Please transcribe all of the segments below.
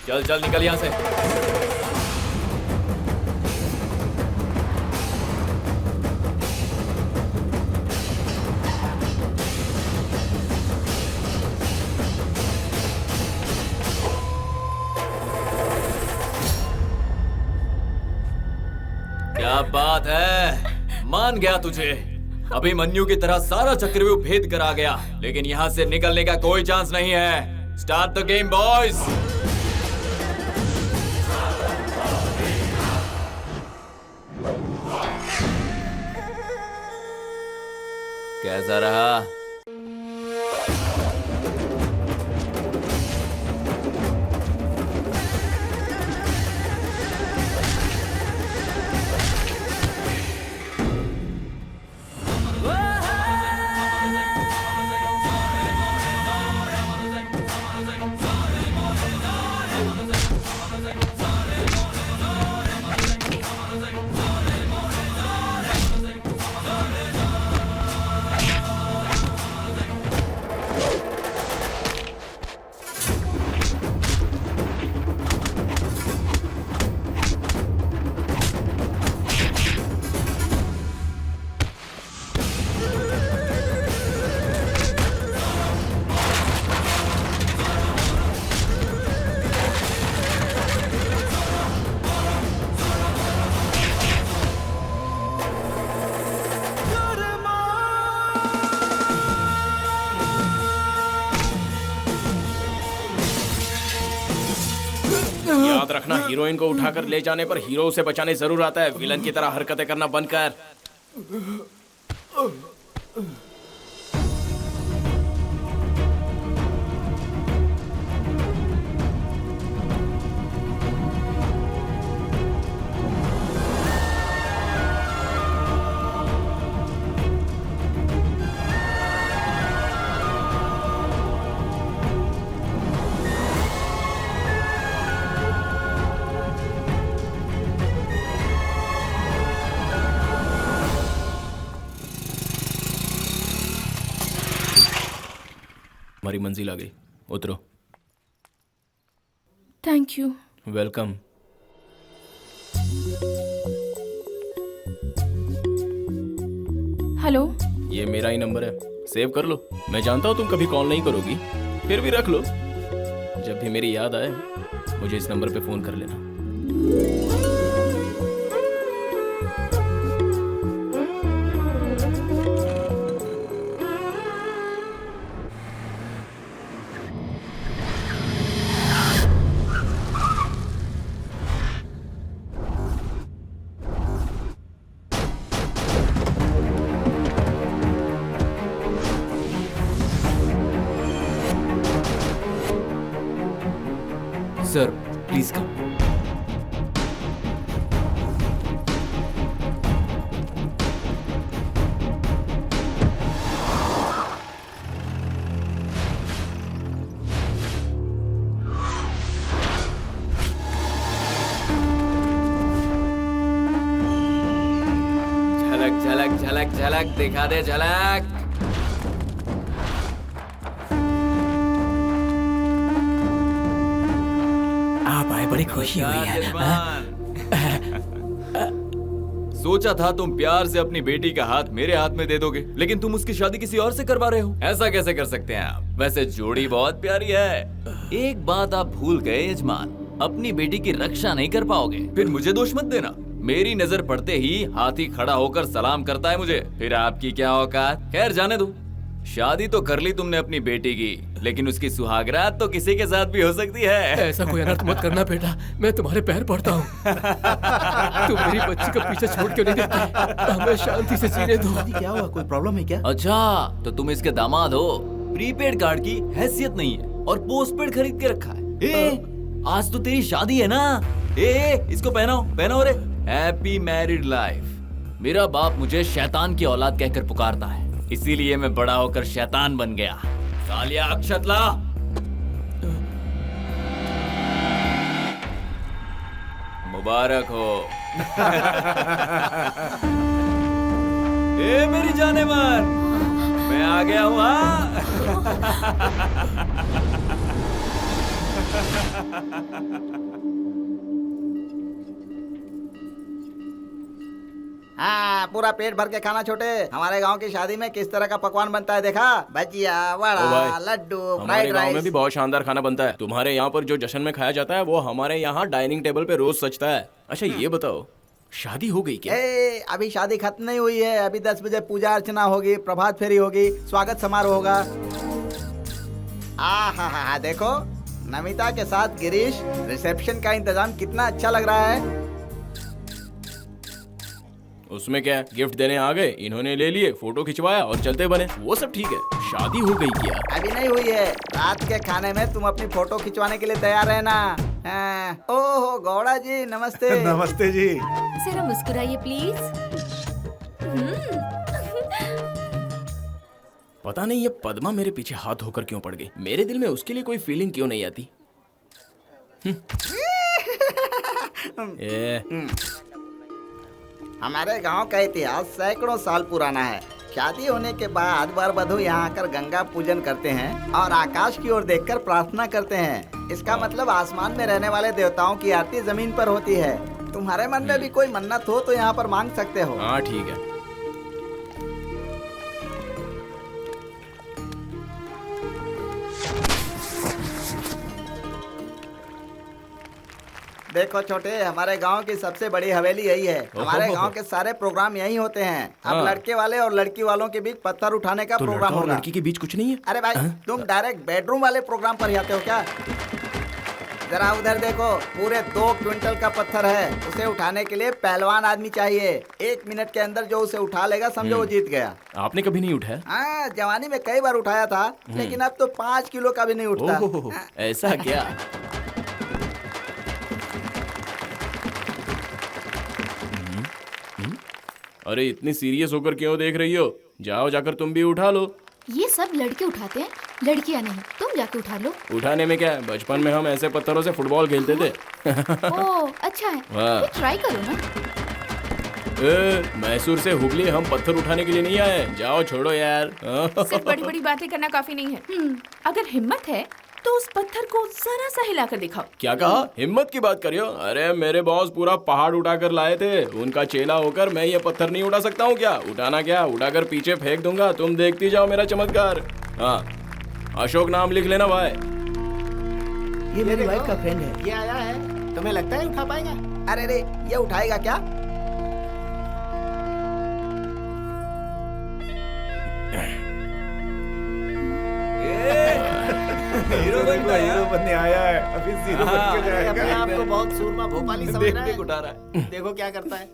चल चल निकल यहां से। क्या बात है, मान गया तुझे। अभिमन्यु की तरह सारा चक्रव्यूह भेद कर आ गया, लेकिन यहां से निकलने का कोई चांस नहीं है। Start the game boys. कैसा रहा? याद रखना, हीरोइन को उठाकर ले जाने पर हीरो उसे बचाने जरूर आता है। विलन की तरह हरकतें करना बंद कर। हमारी मंजिल आ गई, उतरो। Thank you. वेलकम। हेलो। ये मेरा ही नंबर है, सेव कर लो। मैं जानता हूँ तुम कभी कॉल नहीं करोगी, फिर भी रख लो। जब भी मेरी याद आए मुझे इस नंबर पे फोन कर लेना। Sir please come. झलक झलक झलक झलक दिखा दे झलक। आप आए, बड़ी खुशी हुई है। सोचा था तुम प्यार से अपनी बेटी का हाथ मेरे हाथ में दे दोगे, लेकिन तुम उसकी शादी किसी और से करवा रहे हो। ऐसा कैसे कर सकते हैं आप? वैसे जोड़ी बहुत प्यारी है। एक बात आप भूल गए यजमान, अपनी बेटी की रक्षा नहीं कर पाओगे फिर मुझे दोष मत देना। मेरी नजर पड़ते ही हाथी खड़ा होकर सलाम करता है मुझे, फिर आपकी क्या औकात। खैर जाने दो, शादी तो कर ली तुमने अपनी बेटी की, लेकिन उसकी सुहागरात तो किसी के साथ भी हो सकती है। ऐसा कोई अनर्थ मत करना बेटा, मैं तुम्हारे पैर पड़ता हूँ। तुम मेरी बच्ची का पीछे छोड़ क्यों नहीं देते? हमें शांति से जीने दो। क्या हुआ, कोई प्रॉब्लम है क्या? अच्छा तो तुम इसके दामाद हो। प्रीपेड कार्ड की हैसियत नहीं है और पोस्टपेड खरीद के रखा है। आज तो तेरी शादी है ना। इसको पहनाओ पहनाओ रे। Happy married life. मेरा बाप मुझे शैतान की औलाद कहकर पुकारता है, इसीलिए मैं बड़ा होकर शैतान बन गया। सालिया अक्षत ला। मुबारक हो। मेरी जाने मन, मैं आ गया हूँ। हाँ, पूरा पेट भर के खाना छोटे। हमारे गांव की शादी में किस तरह का पकवान बनता है देखा? भजिया, ओ वड़ा, भाई, लड्डू, हमारे फ्राइड गांव में राइस। भी बहुत शानदार खाना बनता है। तुम्हारे यहाँ पर जो जश्न में खाया जाता है वो हमारे यहाँ डाइनिंग टेबल पे रोज सजता है। अच्छा ये बताओ, शादी हो गई क्या? अभी शादी खत्म नहीं हुई है। अभी 10 बजे पूजा अर्चना होगी, प्रभात फेरी होगी, स्वागत समारोह होगा। हाँ, देखो नमिता के साथ गिरीश। रिसेप्शन का इंतजाम कितना अच्छा लग रहा है। उसमें क्या, गिफ्ट देने आ गए, इन्होंने ले लिए, फोटो खिंचवाया और चलते बने, वो सब ठीक है। शादी हो गई क्या? अभी नहीं हुई है। रात के खाने में तुम अपनी फोटो खिंचवाने के लिए तैयार रहना। ओहो गौड़ा जी नमस्ते। नमस्ते जी। जरा मुस्कुराइए प्लीज। पता नहीं ये पद्मा मेरे पीछे हाथ होकर क्यों पड़ गई। मेरे दिल में उसके लिए कोई फीलिंग क्यों नहीं आती? हमारे गांव का इतिहास सैकड़ों साल पुराना है। शादी होने के बाद वर वधू यहाँ आकर गंगा पूजन करते हैं और आकाश की ओर देखकर प्रार्थना करते हैं। इसका मतलब आसमान में रहने वाले देवताओं की आरती जमीन पर होती है। तुम्हारे मन में भी कोई मन्नत हो तो यहाँ पर मांग सकते हो। हाँ ठीक है। देखो छोटे, हमारे गांव की सबसे बड़ी हवेली यही है। हमारे गांव के सारे प्रोग्राम यही होते हैं। अब हाँ। लड़के वाले और लड़की वालों के बीच पत्थर उठाने का तो प्रोग्राम लड़का और होगा। लड़की के बीच कुछ नहीं है? अरे भाई, तुम डायरेक्ट बेडरूम वाले प्रोग्राम पर ही आते हो क्या? जरा उधर देखो, पूरे 2 क्विंटल का पत्थर है। उसे उठाने के लिए पहलवान आदमी चाहिए। 1 मिनट के अंदर जो उसे उठा लेगा समझो वो जीत गया। आपने कभी नहीं उठाया? हाँ, जवानी में कई बार उठाया था, लेकिन अब तो 5 किलो का भी नहीं उठता। ओह, ऐसा क्या? अरे इतनी सीरियस होकर क्यों देख रही हो? जाओ जाकर तुम भी उठा लो। ये सब लड़के उठाते हैं, लड़कियां नहीं। तुम जाके उठा लो। उठाने में क्या है, बचपन में हम ऐसे पत्थरों से फुटबॉल खेलते थे। ओह अच्छा है, वाह। ये ट्राई करो ना। मैसूर से हुगली हम पत्थर उठाने के लिए नहीं आए। जाओ छोड़ो यार। सिर्फ बड़ी बड़ी बातें करना काफी नहीं है। अगर हिम्मत है तो उस पत्थर को जरा सा हिला कर दिखाओ। क्या कहा? हिम्मत की बात करियो? अरे मेरे बॉस पूरा पहाड़ उठा कर लाए थे। उनका चेला होकर मैं ये पत्थर नहीं उठा सकता हूँ क्या? उठाना क्या, उठाकर पीछे फेंक दूंगा। तुम देखती जाओ मेरा चमत्कार। हाँ, अशोक नाम लिख लेना भाई। ये मेरी वाइफ का फ्रेंड है। ये आया है, तुम्हें लगता है उठा पाएगा? अरे रे, ये उठाएगा क्या? हीरो बनता है। हीरो बनने आया है, अभी जीरो बन के अपने जाएगा। आप को बहुत सूरमा भोपाली समझ रहा देख है। उठा रहा है। देखो क्या करता है।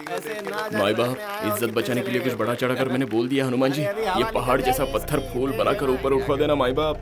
ऐसे ना जाने माई बचने बाप, आया और इज्जत कितने बचाने के लिए चले कुछ गए। बड़ा चढ़ाकर मैंने बोल दिया। हनुमान जी, अरे, अभी हवा ये निकल पहाड़ जैसा जाएगी। पत्थर फूल बनाकर ऊपर उठवा देना माई बाप।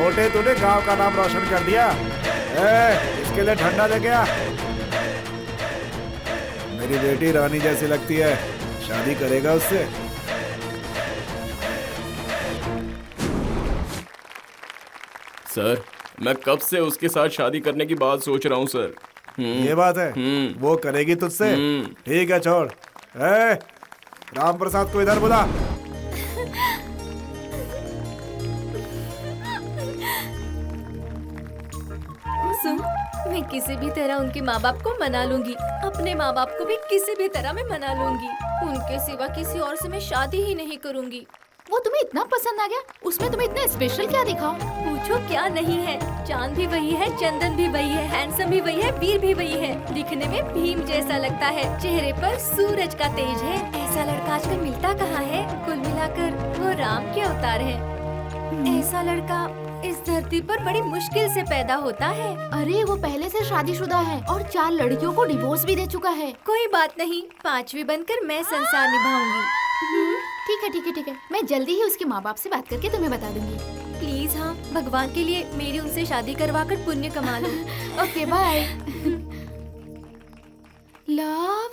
छोटे तूने गांव का नाम रोशन कर दिया। इसके लिए ठंडा दे गया। मेरी बेटी रानी जैसी लगती है, शादी करेगा उससे? सर, मैं कब से उसके साथ शादी करने की बात सोच रहा हूँ सर। ये बात है? वो करेगी तुझसे? ठीक है, छोड़। राम प्रसाद को इधर बुला। सुन, मैं किसी भी तरह उनके माँ बाप को मना लूंगी। अपने माँ बाप को भी किसी भी तरह मैं मना लूंगी। उनके सिवा किसी और से मैं शादी ही नहीं करूंगी। वो तुम्हें इतना पसंद आ गया? उसमें तुम्हें इतना स्पेशल क्या दिखा? पूछो क्या नहीं है। चांद भी वही है, चंदन भी वही है, हैंडसम भी वही है, वीर भी वही है। दिखने में भीम जैसा लगता है, चेहरे पर सूरज का तेज है। ऐसा लड़का आजकल मिलता कहाँ है? कुल मिलाकर वो राम के अवतार है। ऐसा लड़का इस धरती पर बड़ी मुश्किल से पैदा होता है। अरे वो पहले से शादीशुदा है और 4 लड़कियों को डिवोर्स भी दे चुका है। कोई बात नहीं, 5वीं बनकर मैं संसार निभाऊंगी। ठीक है, ठीक है, ठीक है। मैं जल्दी ही उसके माँ बाप से बात करके तुम्हें बता दूंगी। प्लीज हाँ, भगवान के लिए मेरी उनसे शादी करवाकर पुण्य कमा लो। Okay, bye. लव,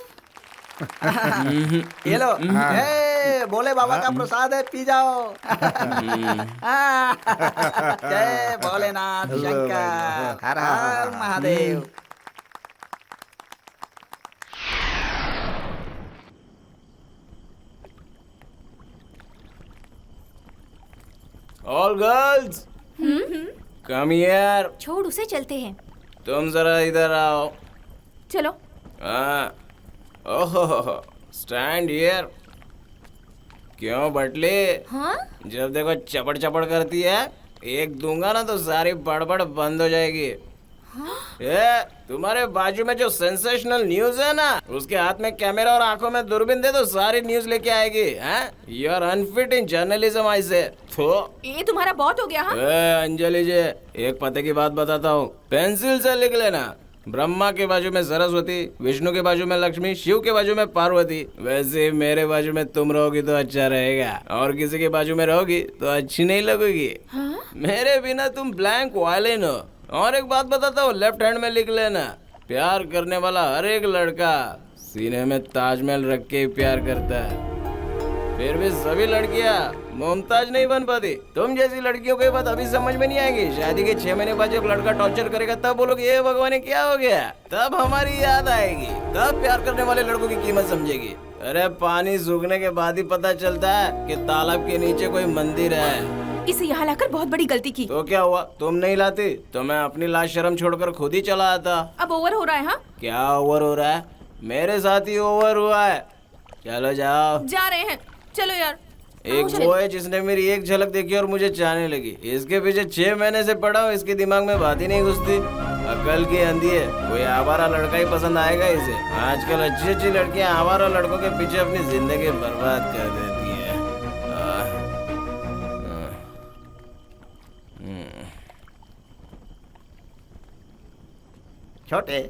ये लो। बोले बाबा का प्रसाद है, पी जाओ। जय भोलेनाथ शंकर, हर हर Mahadev. All girls come here. छोड़ उसे, चलते हैं। तुम जरा इधर आओ। चलो। ओहो, स्टैंड हियर। क्यों बटली? हाँ? जब देखो चपड़ चपड़ करती है, एक दूंगा ना तो सारी बड़बड़ बंद हो जाएगी। ये तुम्हारे बाजू में जो सेंसेशनल न्यूज है ना, उसके हाथ में कैमरा और आंखों में दूरबीन दे दो, सारी न्यूज लेके आएगी। You are unfit in journalism I said. तो ये तुम्हारा बहुत हो गया। हाँ? अंजलि जी, एक पते की बात बताता हूँ, पेंसिल से लिख लेना। ब्रह्मा के बाजू में सरस्वती, विष्णु के बाजू में लक्ष्मी, शिव के बाजू में पार्वती। वैसे मेरे बाजू में तुम रहोगी तो अच्छा रहेगा, और किसी के बाजू में रहोगी तो अच्छी नहीं लगेगी। हाँ? मेरे बिना तुम ब्लैंक वायलिन हो। और एक बात बताता हूँ, लेफ्ट हैंड में लिख लेना, प्यार करने वाला हर एक लड़का सीने में ताजमहल रख के ही प्यार करता है। फिर भी सभी लड़कियाँ मुमताज नहीं बन पाती। तुम जैसी लड़कियों को बात अभी समझ में नहीं आएगी। शादी के 6 महीने बाद जब लड़का टॉर्चर करेगा तब बोलोगे ये भगवान क्या हो गया, तब हमारी याद आएगी, तब प्यार करने वाले लड़कों की कीमत समझेगी। अरे पानी सूखने के बाद ही पता चलता है कि तालाब के नीचे कोई मंदिर है। इसे यहाँ लाकर बहुत बड़ी गलती की। तो क्या हुआ, तुम नहीं लाती तो मैं अपनी लाश शर्म छोड़कर खुद ही चला आता। अब ओवर हो रहा है। हाँ? क्या ओवर हो रहा है? मेरे साथ ही ओवर हुआ है। चलो जाओ। जा रहे हैं, चलो यार। एक वो है जिसने मेरी एक झलक देखी और मुझे चाहने लगी। इसके पीछे 6 महीने से पड़ा हूँ, इसके दिमाग में बात ही नहीं घुसती। अकल की अंधी है, कोई आवारा लड़का ही पसंद आएगा इसे। आजकल अच्छी अच्छी लड़कियां आवारा लड़कों के पीछे अपनी जिंदगी बर्बाद कर देती है। छोटे,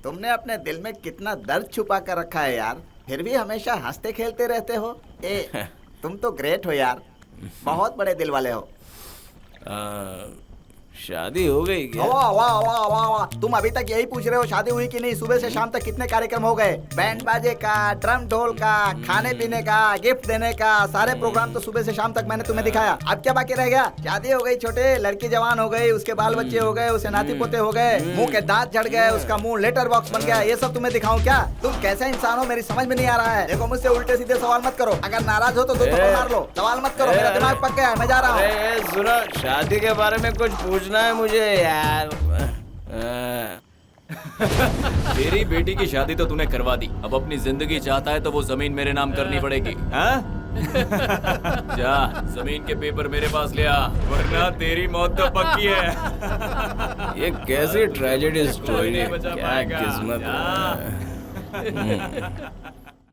तुमने अपने दिल में कितना दर्द छुपा कर रखा है यार, फिर भी हमेशा हंसते खेलते रहते हो। तुम तो ग्रेट हो यार, बहुत बड़े दिल वाले हो। शादी हो गई क्या? वाह वाह वाह वाह वाह, तुम अभी तक यही पूछ रहे हो शादी हुई कि नहीं? सुबह से शाम तक कितने कार्यक्रम हो गए, बैंड बाजे का, ड्रम ढोल का, खाने पीने का, गिफ्ट देने का, सारे प्रोग्राम तो सुबह से शाम तक मैंने तुम्हें दिखाया। अब क्या बाकी रह गया? शादी हो गई छोटे, लड़की जवान हो गई, उसके बाल बच्चे हो गए, उसे नाती पोते हो गए, मुंह के दांत झड़ गए, उसका मुंह लेटर बॉक्स बन गया, ये सब तुम्हें दिखाऊं क्या? तुम कैसे इंसान हो मेरी समझ में नहीं आ रहा है। देखो मुझसे उल्टे सीधे सवाल मत करो, अगर नाराज हो तो 2 थप्पड़ मार लो। सवाल मत करो, मेरा दिमाग पक गया है, मैं जा रहा हूँ। सुनो, शादी के बारे में कुछ पूछना है मुझे यार। तेरी बेटी की शादी तो तूने करवा दी, अब अपनी जिंदगी चाहता है तो वो जमीन मेरे नाम करनी पड़ेगी। हाँ? जा जमीन के पेपर मेरे पास ले आ, वरना तेरी मौत तो पक्की है। ये कैसी ट्रेजेडी स्टोरी है, क्या किस्मत है।